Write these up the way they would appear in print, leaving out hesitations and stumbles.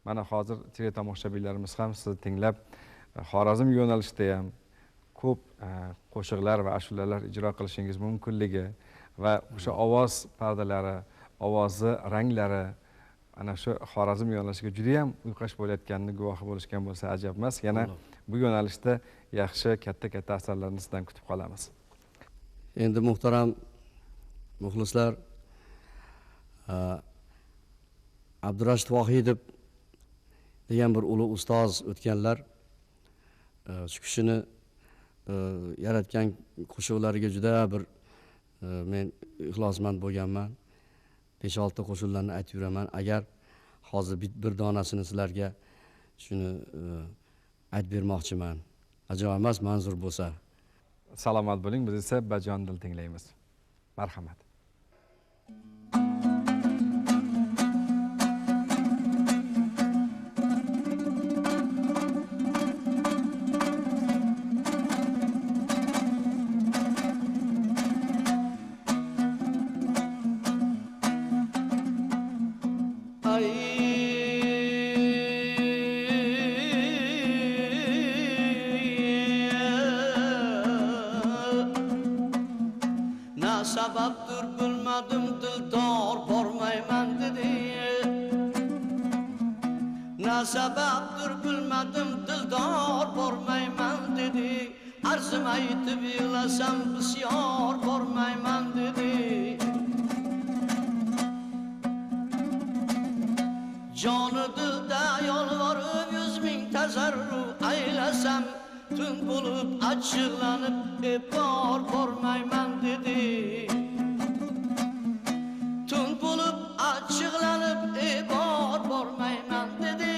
Mana hozir teletomoshabinlarimiz ham sizni tinglab Xorazm yo'nalishida ham ko'p qo'shiqlar va ashulalar ijro qilishingiz mumkinligi va o'sha ovoz pardalari, ovozi ranglari ana shu Xorazm yo'nalishiga juda ham uyqash bo'layotganini guvohi bo'lishgan bo'lsa ajab emas. Yana bu yo'nalishda yaxshi katta asarlarni sizdan kutib qolamiz. Endi muhtaram muxlislar, Abdurashid Vohidov degan bir ulug' ustoz o'tganlar. Shu kishini yaratgan qo'shiqlariga juda bir men ixlosmand bo'lganman. 5-6 qo'shiqlarni aytib yuraman. Agar hozir bir donasini sizlarga shuni aytib bermoqchiman. Ajoyib emas, manzur bo'lsa. Salomat bo'ling, biz esa bajon dil tinglaymiz. Marhamat. Sababdır bilmedim dildor bormayman dedi. Ne sebeptir bilmedim dildor bormayman dedi. Arzım aytib yig'lasam bisyor bormayman dedi. Joni dilda yolvorib 100 ming tazarru aylasam tun bo'lib achchiqlanib bormayman dedi. Tun bo'lib achchiqlanib bormayman dedi.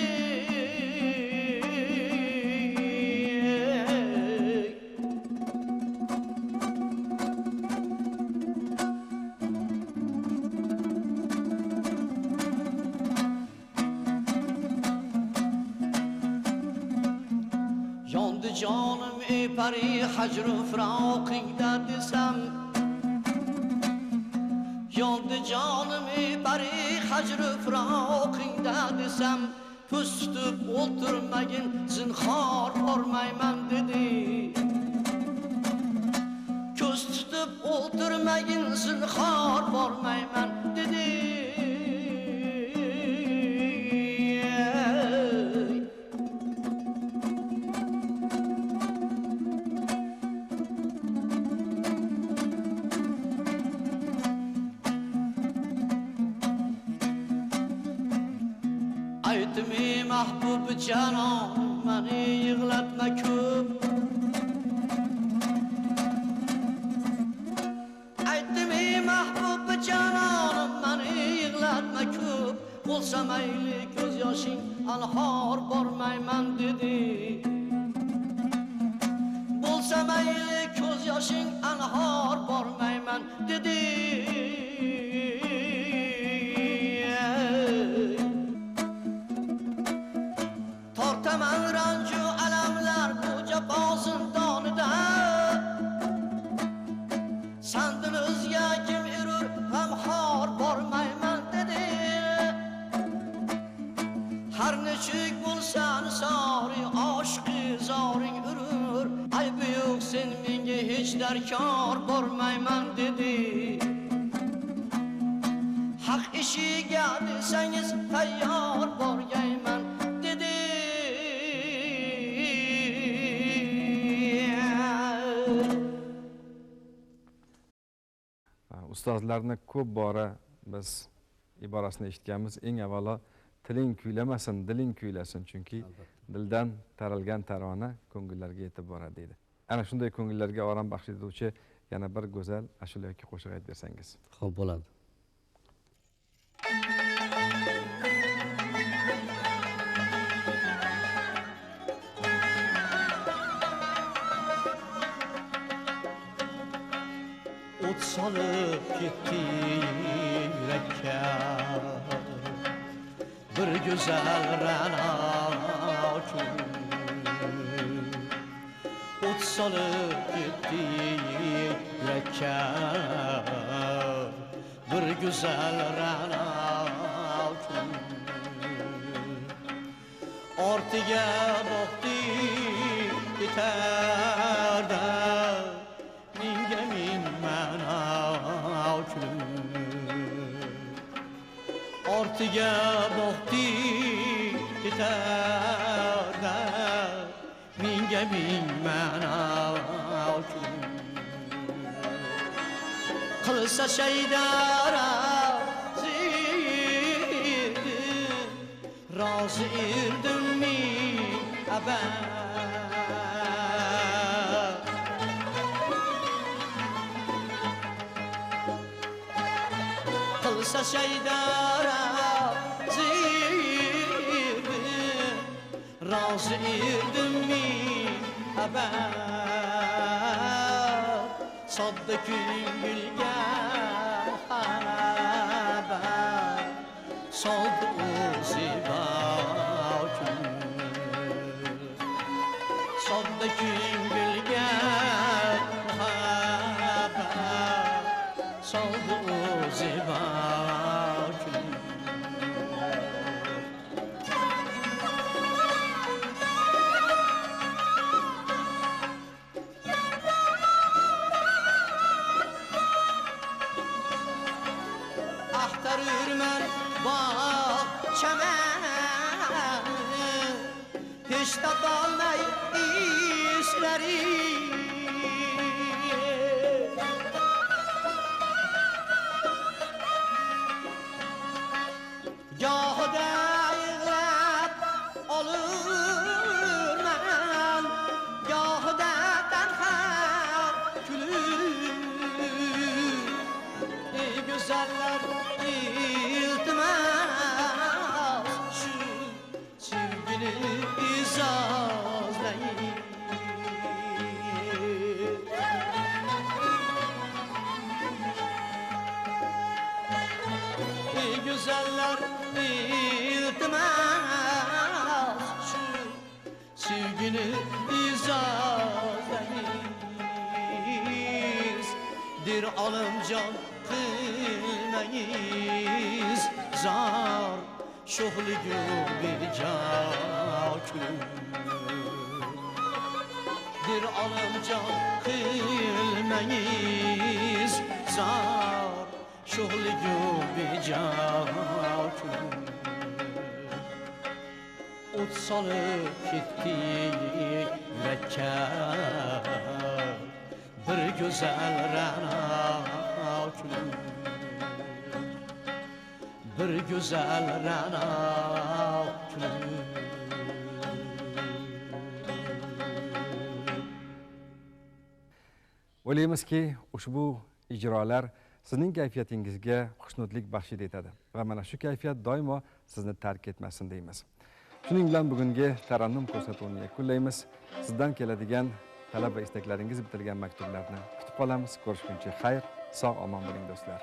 Yondi jonim pari hajru firoqingda desam. Yondi jonim pari hajru firoqingda desam. Ko'z tutib o'ltirmagin zinhor bormayman dedi. Ko'z tutib o'ltirmagin zinhor bormayman dedi. Aytmi mahbub canon mani yig'latma ko'p. Aytmi mahbub canon mani yig'latma ko'p. Bo'lsa mayli ko'z yoshing anhor bormayman dedi. Bo'lsa mayli ko'z yoshing anhor bormayman dedi. Tortaman ranju alamlar bu jafo zindonida. Sandin o'zga kim yurur g'amxor bormayman dedi. Har nechuk bo'lsa nisori oshiqi zoring urur. Aybi yo'q sen menga hech darkor bormayman dedi. Haq ishiga desangiz tayyor borgayman dedi. Ustozlarni ko'p bora biz iborasini eshitganmiz. Eng avvalo tiling kuylamasin, diling kuylasin, chunki dildan taralgan tarona ko'ngillarga yetib boradi deydi. Ana shunday ko'ngillarga orom baxsh etuvchi yana bir go'zal ashula yoki qo'shiq aytib bersangiz. Xo'p, bo'ladi. O't solib ketdi yurakka bir go'zal ra'no uchun. O't solib ketdi yurakka bir go'zal ra'no uchun. ortiga boqdi yetarda minga min ma'no ortiga boqdi yetarda minga min ma'no qilsa shaydara razı irdim mi abad kılsa şeydara zirbi razı irdim mi abad saddıkın bilgen haber saldı o ziba Saddakın bilgen haber saldı o ziba Ahtarırmen bak çemeni hiç tatlanmay işleri Gâhıda yığlap olur men Gâhıda tenha külür Güzeller iltimaz şu sevgini izazlayın Güzeller iltimaz şu sevgini izazlayın dir alımcan kılmayız zar şohlu bir caküm bir alımcan kılmayız zar şohlu bir caküm ot salıp gittik Mekke bir güzel rana bir güzel rana O'ylaymizki, ushbu ijrolar sizning kayfiyatingizga xushnud baxsh etadi va mana shu kayfiyat doimo sizni tark etmasin deymiz. Shuning bilan bugungi tarannum ko'rsatuvini yakunlaymiz. Sizdan keladigan talab va istaklaringiz bitilgan maktublarni kutib qolamiz. Ko'rishguncha xayr, sog' omon bo'ling do'stlar.